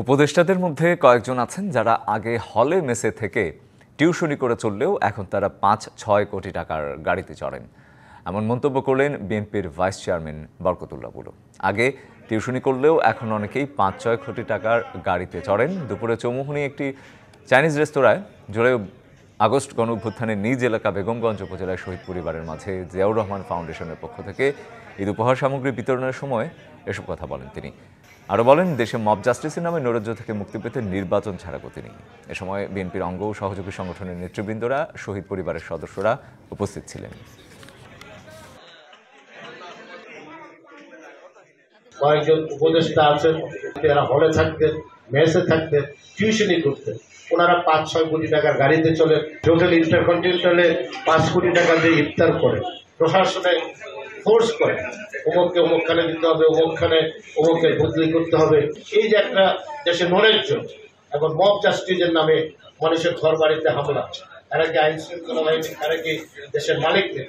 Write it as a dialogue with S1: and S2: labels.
S1: উপদেষ্টাদের মধ্যে কয়েকজন আছেন যারা আগে হলে মেসে থেকে টিউশনি করে চললেও এখন তারা ৫-৬ কোটি টাকার গাড়িতে চড়েন। এমন মন্তব্য করলেন বিএনপির ভাইস চেয়ারম্যান বরকতুল্লাহ বুলু। আগে টিউশনি করলেও এখন অনেকেই ৫-৬ কোটি টাকার গাড়িতে চড়েন। দুপুরে চৌমুহনী একটি চাইনিজ রেস্তোরাঁয় জুলাই আগস্ট গণঅভ্যুত্থানে নিজ এলাকা বেগমগঞ্জ উপজেলার শহীদ পরিবারের মাঝে জিয়াউর রহমান ফাউন্ডেশনের পক্ষ থেকে ঈদ উপহার সামগ্রী বিতরণের সময় এসব কথা বলেন তিনি। আরও বলেন, দেশে মব জাস্টিসের নামে নৈরাজ্য থেকে মুক্তি পেতে নির্বাচন ছাড়া গতি নেই। এ সময় বিএনপির অঙ্গ ও সহযোগী সংগঠনের নেতৃবৃন্দরা, শহীদ পরিবারের সদস্যরা উপস্থিত ছিলেন।
S2: কয়েকজন উপদেষ্টা আছেন, যারা হলে থাকতেন, মেসে থাকতেন, টিউশনি করতেন, ওনারা ৫-৬ কোটি টাকার গাড়িতে চলে, হোটেল ইন্টারকন্টিনেন্টালে ৫ কোটি টাকা দিয়ে ইফতার করে, প্রশাসনে ফোর্স করে অমুককে অমুকখানে দিতে হবে, অমুকখানে অমুকের বদলি করতে হবে। এই যে একটা দেশে নৈরাজ্য, এখন মব জাস্টিসের নামে মানুষের ঘর বাড়িতে হামলা, এরা কি আইন শৃঙ্খলা বাহিনী, এরা কি দেশের মালিকদের